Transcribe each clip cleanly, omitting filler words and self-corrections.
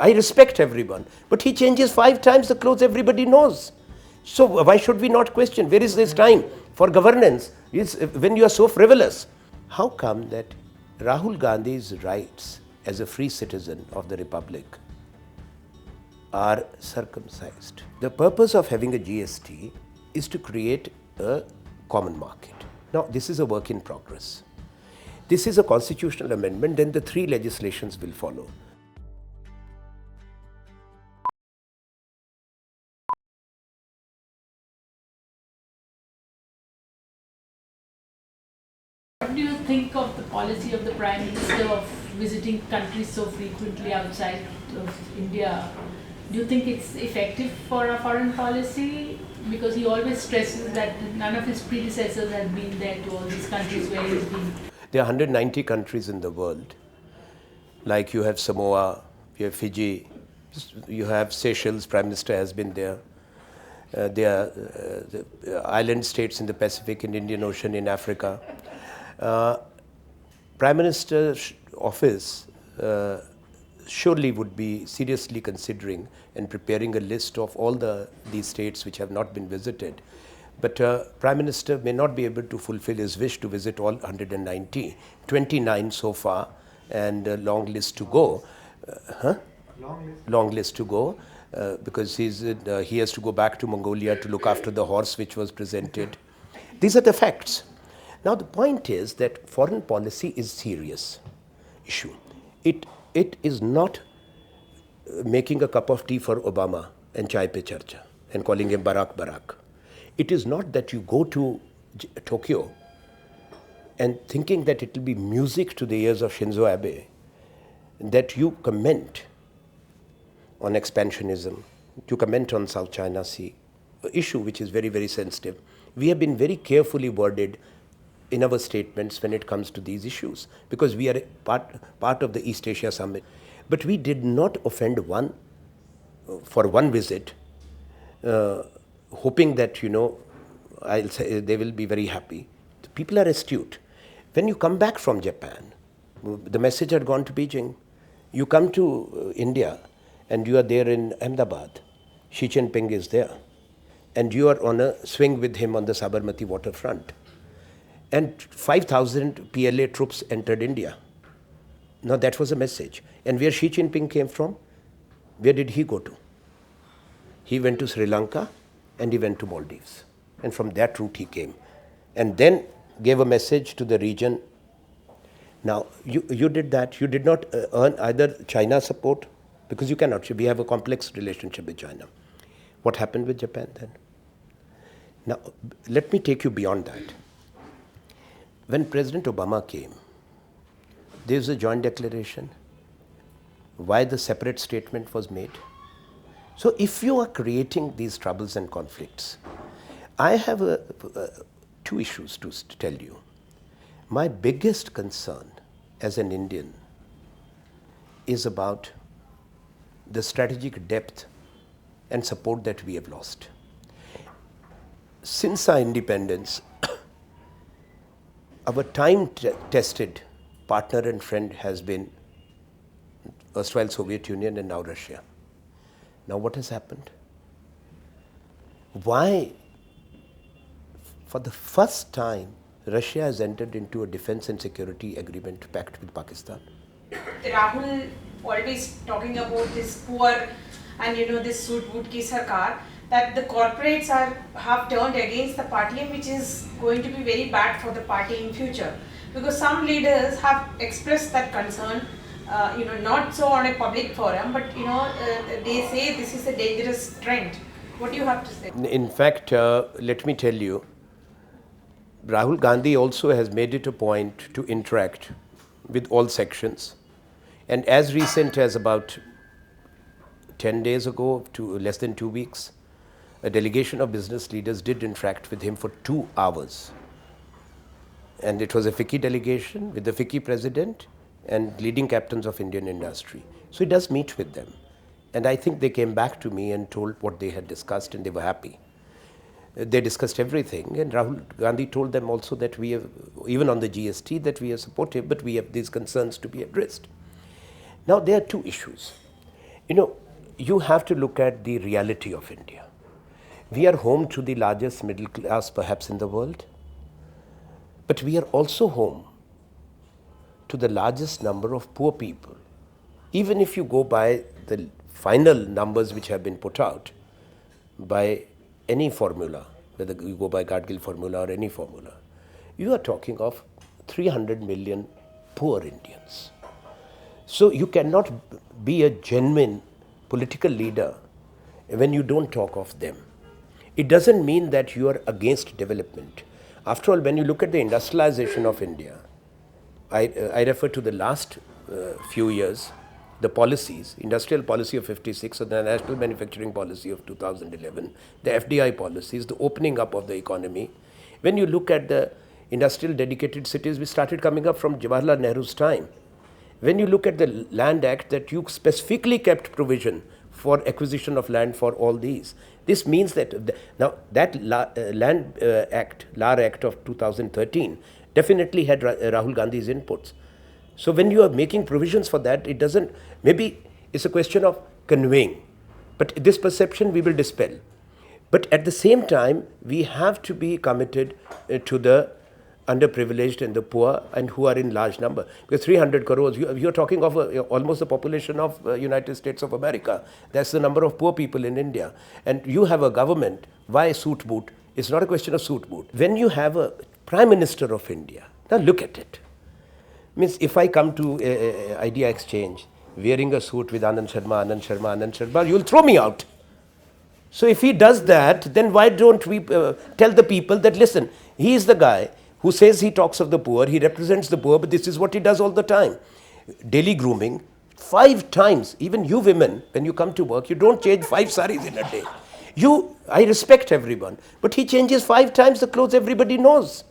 I respect everyone, but he changes 5 times the clothes everybody knows. So why should we not question? Where is this time for governance when you are so frivolous? How come that Rahul Gandhi's rights as a free citizen of the Republic are circumcised? The purpose of having a GST is to create a common market. Now, this is a work in progress. This is a constitutional amendment, then the 3 legislations will follow. What do you think of the policy of the Prime Minister of visiting countries so frequently outside of India? Do you think it's effective for a foreign policy? Because he always stresses that none of his predecessors have been there to all these countries where he's been. There are 190 countries in the world. Like you have Samoa, you have Fiji, you have Seychelles, Prime Minister has been there. There are the island states in the Pacific, in Indian Ocean, in Africa. Prime Minister's office surely would be seriously considering and preparing a list of all these states which have not been visited. But Prime Minister may not be able to fulfill his wish to visit all 190, 29 so far, and a long list to go. Long list to go, because he has to go back to Mongolia to look after the horse which was presented. These are the facts. Now the point is that foreign policy is serious issue. It is not making a cup of tea for Obama and chai pe charcha and calling him Barack Barack. It is not that you go to Tokyo and thinking that it will be music to the ears of Shinzo Abe, that you comment on expansionism, you comment on South China Sea, issue which is very, very sensitive. We have been very carefully worded in our statements when it comes to these issues, because we are part of the East Asia Summit. But we did not offend for one visit, hoping that, I'll say they will be very happy. The people are astute. When you come back from Japan, the message had gone to Beijing. You come to India and you are there in Ahmedabad. Xi Jinping is there. And you are on a swing with him on the Sabarmati waterfront. And 5,000 PLA troops entered India. Now that was a message. And where Xi Jinping came from, where did he go to? He went to Sri Lanka and he went to Maldives. And from that route he came. And then gave a message to the region. Now, you did that. You did not earn either China support, because you cannot. We have a complex relationship with China. What happened with Japan then? Now, let me take you beyond that. When President Obama came, there was a joint declaration. Why the separate statement was made? So if you are creating these troubles and conflicts, I have 2 issues to tell you. My biggest concern as an Indian is about the strategic depth and support that we have lost. Since our independence, our time-tested partner and friend has been erstwhile Soviet Union and now Russia. Now what has happened? Why, for the first time, Russia has entered into a defense and security agreement pact with Pakistan? Rahul always talking about this poor and this Sud-Bud ki sarkar, that the corporates have turned against the party, and which is going to be very bad for the party in future. Because some leaders have expressed that concern, not so on a public forum, but they say this is a dangerous trend. What do you have to say? In fact, let me tell you, Rahul Gandhi also has made it a point to interact with all sections. And as recent as about 10 days ago, to less than 2 weeks, a delegation of business leaders did interact with him for 2 hours. And it was a FICCI delegation with the FICCI president and leading captains of Indian industry. So he does meet with them. And I think they came back to me and told what they had discussed, and they were happy. They discussed everything, and Rahul Gandhi told them also that we have, even on the GST, that we are supportive, but we have these concerns to be addressed. Now there are 2 issues. You know, you have to look at the reality of India. We are home to the largest middle class perhaps in the world, but we are also home to the largest number of poor people. Even if you go by the final numbers which have been put out by any formula, whether you go by Gadgil formula or any formula, you are talking of 300 million poor Indians. So you cannot be a genuine political leader when you don't talk of them. It doesn't mean that you are against development. After all, when you look at the industrialization of India, I refer to the last few years, the policies, industrial policy of 56, or the national manufacturing policy of 2011, the FDI policies, the opening up of the economy. When you look at the industrial dedicated cities, we started coming up from Jawaharlal Nehru's time. When you look at the Land Act, that you specifically kept provision for acquisition of land for all these. This means that now that Land Act, LAR Act of 2013, definitely had Rahul Gandhi's inputs. So when you are making provisions for that, it doesn't, maybe it's a question of conveying. But this perception we will dispel. But at the same time, we have to be committed to the underprivileged and the poor, and who are in large number. Because 300 crores, you're talking of almost the population of United States of America. That's the number of poor people in India. And you have a government, why suit boot? It's not a question of suit boot. When you have a Prime Minister of India, now look at it. Means if I come to Idea Exchange wearing a suit with Anand Sharma, you'll throw me out. So if he does that, then why don't we tell the people that, listen, he is the guy who says he talks of the poor, he represents the poor, but this is what he does all the time. Daily grooming, 5 times, even you women, when you come to work, you don't change 5 saris in a day. I respect everyone, but he changes 5 times the clothes everybody knows.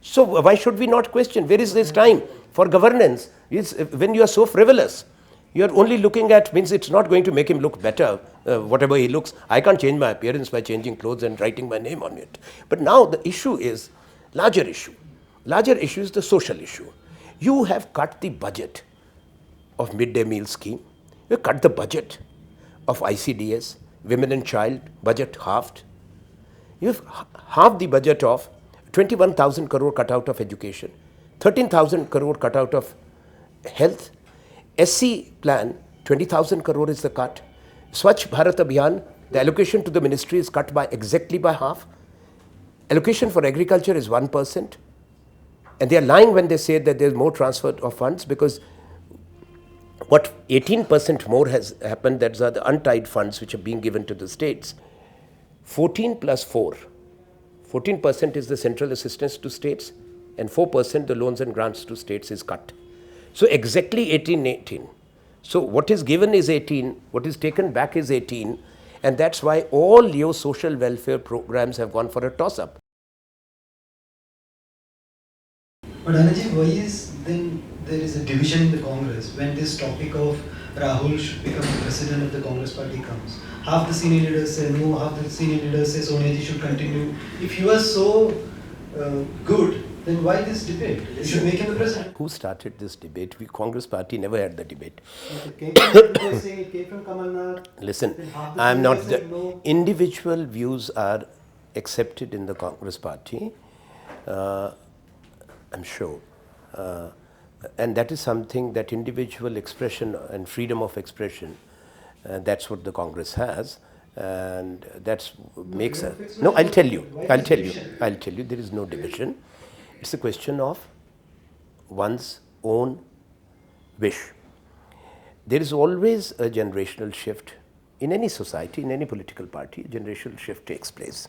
So why should we not question? Where is this time for governance? When you are so frivolous, you are only looking at, means it's not going to make him look better, whatever he looks. I can't change my appearance by changing clothes and writing my name on it. But now the issue is larger issue. Larger issue is the social issue. You have cut the budget of midday meal scheme. You have cut the budget of ICDS, women and child, budget halved. You have halved the budget of 21,000 crore cut out of education, 13,000 crore cut out of health. SC plan, 20,000 crore is the cut. Swachh Bharat Abhiyan, the allocation to the ministry is cut by exactly by half. Allocation for agriculture is 1%. And they are lying when they say that there is more transfer of funds, because what 18% more has happened, that's are the untied funds which are being given to the states. 14 plus 4. 14% is the central assistance to states, and 4% the loans and grants to states is cut. So exactly 18. So what is given is 18, what is taken back is 18, and that's why all your social welfare programs have gone for a toss-up. But Anandji, why is then there is a division in the Congress when this topic of Rahul should become the president of the Congress party comes? Half the senior leaders say no, half the senior leaders say Sonia ji should continue. If you are so good, then why this debate? You should make him the president. Who started this debate? We Congress party never had the debate. It came from Kamal Nath. Listen, Then half the I am not seniors the said no. individual views are accepted in the Congress party. I'm sure. And that is something, that individual expression and freedom of expression, that's what the Congress has, and that's makes a... No, I'll tell you, there is no division. It's a question of one's own wish. There is always a generational shift in any society, in any political party. A generational shift takes place.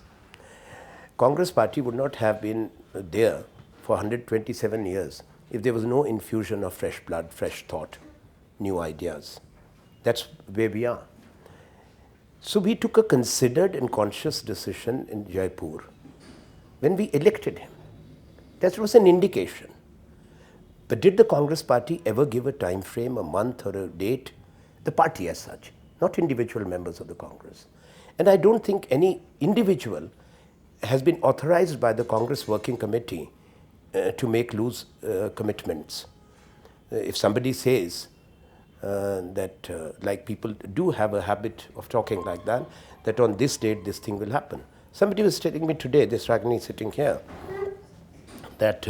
Congress party would not have been there for 127 years if there was no infusion of fresh blood, fresh thought, new ideas. That's where we are. So we took a considered and conscious decision in Jaipur when we elected him. That was an indication. But did the Congress party ever give a time frame, a month or a date? The party as such, not individual members of the Congress. And I don't think any individual has been authorized by the Congress Working Committee to make loose commitments. If somebody says like people do have a habit of talking like that, that on this date this thing will happen. Somebody was telling me today, this Ragini sitting here, that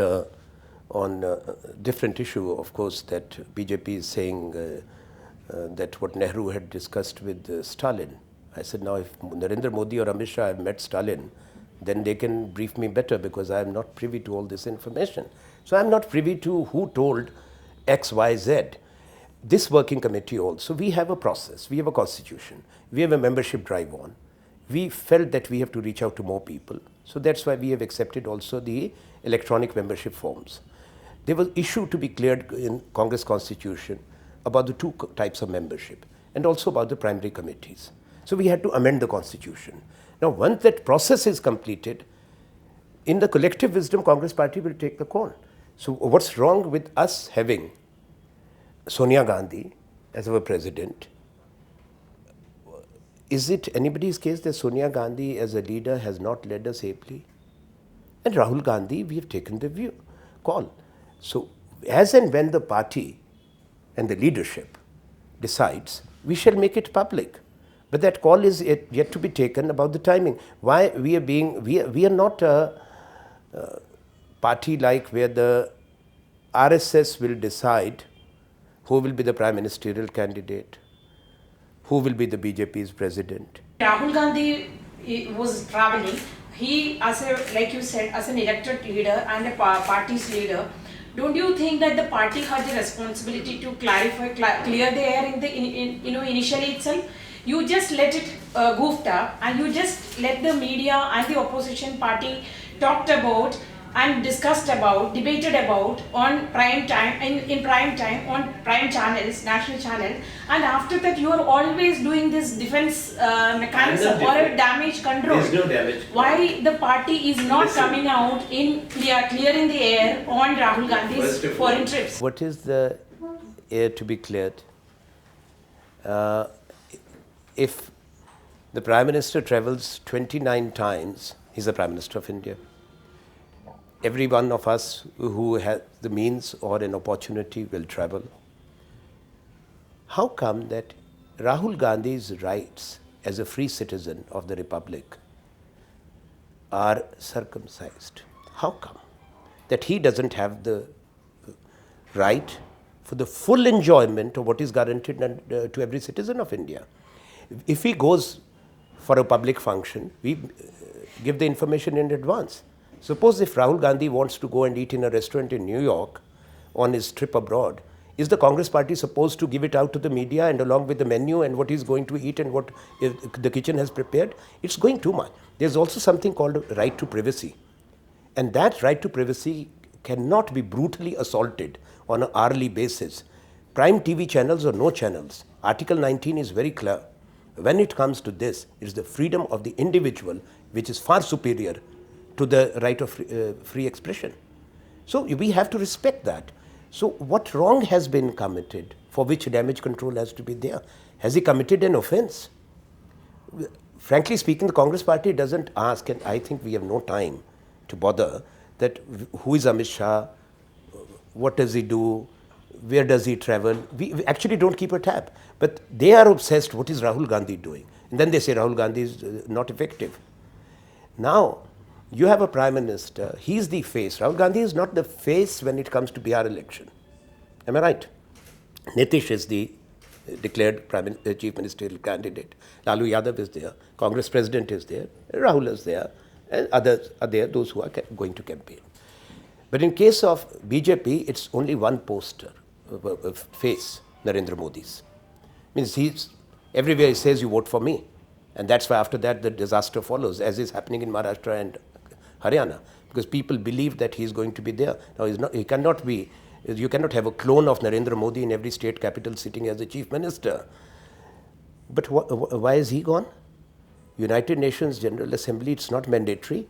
on a different issue, of course, that BJP is saying that what Nehru had discussed with Stalin. I said, now if Narendra Modi or Amit Shah have met Stalin, then they can brief me better, because I am not privy to all this information. So I am not privy to who told X, Y, Z. This working committee also, we have a process, we have a constitution, we have a membership drive on. We felt that we have to reach out to more people. So that's why we have accepted also the electronic membership forms. There was issue to be cleared in Congress constitution about the two types of membership and also about the primary committees. So we had to amend the constitution. Now once that process is completed, in the collective wisdom, Congress party will take the call. So what's wrong with us having Sonia Gandhi as our president? Is it anybody's case that Sonia Gandhi as a leader has not led us ably? And Rahul Gandhi, we have taken the call. So as and when the party and the leadership decides, we shall make it public. But that call is yet to be taken about the timing. Why we are not a party like where the RSS will decide who will be the prime ministerial candidate, who will be the BJP's president. Rahul Gandhi was traveling. He, as a, like you said, as an elected leader and a party's leader, don't you think that the party had the responsibility to clear the air initially itself? You just let it goofed up, and you just let the media and the opposition party talked about and discussed about, debated about on prime time, in prime time, on prime channels, national channels, and after that you are always doing this defense mechanism or a damage control. There is no damage. Why the party is not coming out in clearing the air on Rahul Gandhi's foreign trips? What is the air to be cleared? If the Prime Minister travels 29 times, he's the Prime Minister of India. Every one of us who has the means or an opportunity will travel. How come that Rahul Gandhi's rights as a free citizen of the Republic are circumcised? How come that he doesn't have the right for the full enjoyment of what is guaranteed to every citizen of India? If he goes for a public function, we give the information in advance. Suppose if Rahul Gandhi wants to go and eat in a restaurant in New York on his trip abroad, is the Congress party supposed to give it out to the media and along with the menu and what he's going to eat and what the kitchen has prepared? It's going too much. There's also something called right to privacy. And that right to privacy cannot be brutally assaulted on an hourly basis. Prime TV channels or no channels, Article 19 is very clear. When it comes to this, it is the freedom of the individual which is far superior to the right of free expression. So we have to respect that. So what wrong has been committed for which damage control has to be there? Has he committed an offense? Frankly speaking, the Congress party doesn't ask, and I think we have no time to bother, that who is Amit Shah, what does he do, where does he travel? We actually don't keep a tab. But they are obsessed, what is Rahul Gandhi doing? And then they say Rahul Gandhi is not effective. Now, you have a prime minister, he's the face. Rahul Gandhi is not the face when it comes to Bihar election. Am I right? Nitish is the declared chief ministerial candidate. Lalu Yadav is there. Congress president is there. Rahul is there. And others are there, those who are going to campaign. But in case of BJP, it's only one poster, face, Narendra Modi's. Means he's, everywhere he says, you vote for me. And that's why after that the disaster follows, as is happening in Maharashtra and Haryana. Because people believe that he's going to be there. Now he cannot be, you cannot have a clone of Narendra Modi in every state capital sitting as the chief minister. But why is he gone? United Nations General Assembly, it's not mandatory.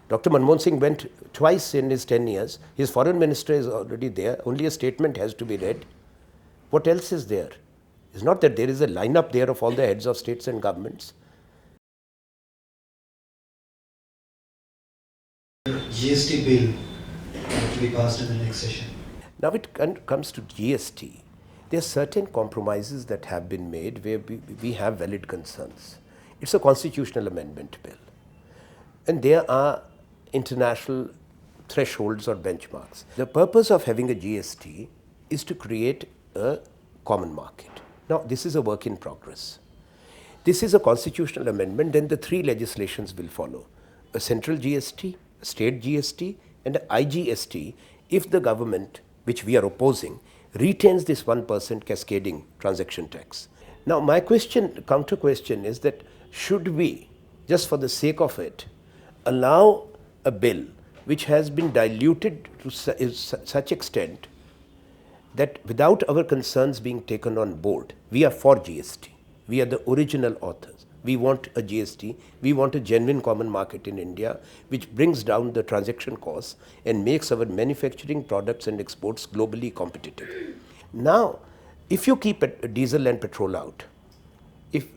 Dr. Manmohan Singh went twice in his 10 years. His foreign minister is already there. Only a statement has to be read. What else is there? It's not that there is a lineup there of all the heads of states and governments. GST bill to be passed in the next session. Now it comes to GST. There are certain compromises that have been made where we have valid concerns. It's a constitutional amendment bill. And there are international thresholds or benchmarks. The purpose of having a GST is to create a common market. Now, this is a work in progress. This is a constitutional amendment, then the three legislations will follow. A central GST, a state GST, and an IGST if the government, which we are opposing, retains this 1% cascading transaction tax. Now, my question, counter question is that should we, just for the sake of it, allow a bill which has been diluted to such extent that without our concerns being taken on board, we are for GST. We are the original authors. We want a GST. We want a genuine common market in India which brings down the transaction costs and makes our manufacturing products and exports globally competitive. Now, if you keep diesel and petrol out, if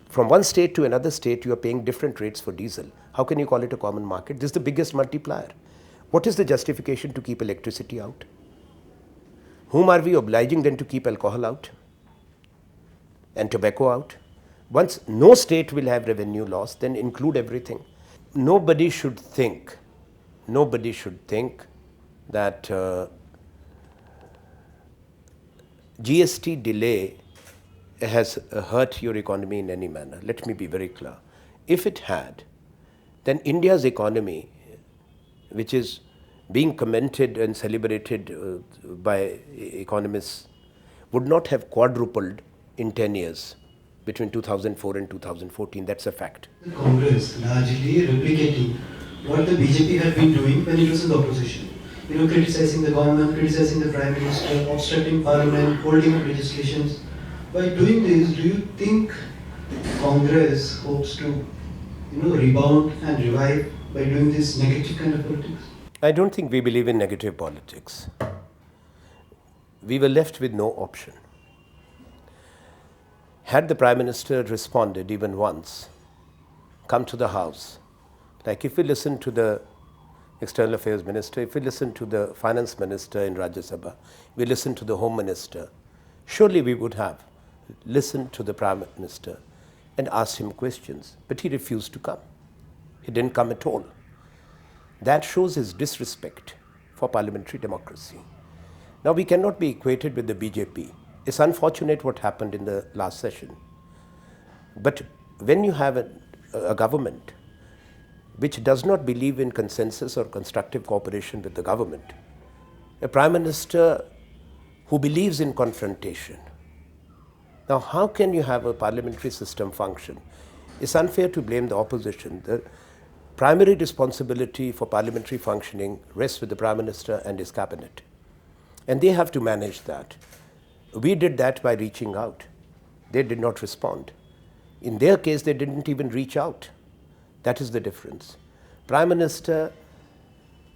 from one state to another state you are paying different rates for diesel, how can you call it a common market? This is the biggest multiplier. What is the justification to keep electricity out? Whom are we obliging then to keep alcohol out and tobacco out? Once no state will have revenue loss, then include everything. Nobody should think that GST delay has hurt your economy in any manner. Let me be very clear. If it had, then India's economy, which is being commented and celebrated by economists, would not have quadrupled in 10 years between 2004 and 2014. That's a fact. The Congress largely replicating what the BJP had been doing when it was in the opposition. Criticizing the government, criticizing the Prime Minister, obstructing Parliament, holding up legislations. By doing this, do you think Congress hopes to rebound and revive by doing this negative kind of politics? I don't think we believe in negative politics. We were left with no option. Had the Prime Minister responded even once, come to the House, like if we listen to the External Affairs Minister, if we listen to the Finance Minister in Rajya Sabha, we listen to the Home Minister, surely we would have listened to the Prime Minister and asked him questions. But he refused to come. He didn't come at all. That shows his disrespect for parliamentary democracy. Now, we cannot be equated with the BJP. It's unfortunate what happened in the last session. But when you have a government which does not believe in consensus or constructive cooperation with the government, a Prime Minister who believes in confrontation, now how can you have a parliamentary system function? It's unfair to blame the opposition. The primary responsibility for parliamentary functioning rests with the Prime Minister and his cabinet. And they have to manage that. We did that by reaching out. They did not respond. In their case, they didn't even reach out. That is the difference. Prime Minister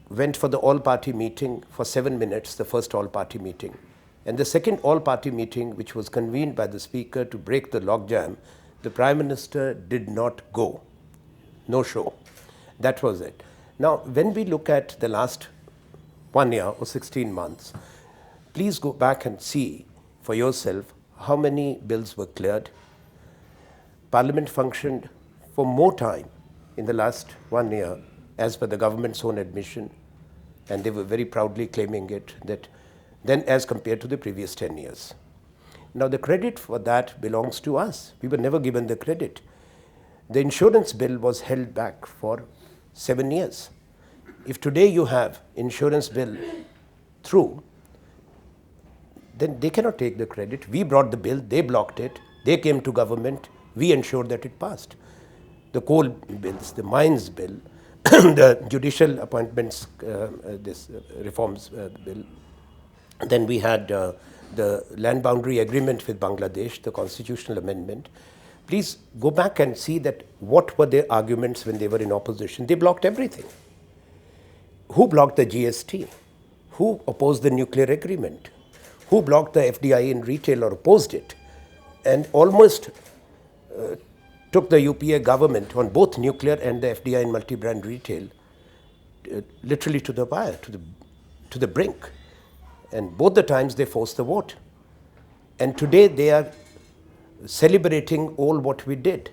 went for the all-party meeting for 7 minutes, the first all-party meeting. And the second all-party meeting, which was convened by the Speaker to break the logjam, the Prime Minister did not go. No show. That was it. Now, when we look at the last 1 year or 16 months, please go back and see for yourself how many bills were cleared. Parliament functioned for more time in the last 1 year, as per the government's own admission, and they were very proudly claiming it, that then as compared to the previous 10 years. Now, the credit for that belongs to us. We were never given the credit. The insurance bill was held back for 7 years. If today you have insurance bill through, then they cannot take the credit. We brought the bill, they blocked it, they came to government, we ensured that it passed. The coal bills, the mines bill, the judicial appointments, reforms bill. Then we had the land boundary agreement with Bangladesh, the constitutional amendment. Please go back and see that what were their arguments when they were in opposition. They blocked everything. Who blocked the GST? Who opposed the nuclear agreement? Who blocked the FDI in retail or opposed it? And almost took the UPA government on both nuclear and the FDI in multi-brand retail literally to the wire, to the brink. And both the times they forced the vote. And today they are celebrating all what we did.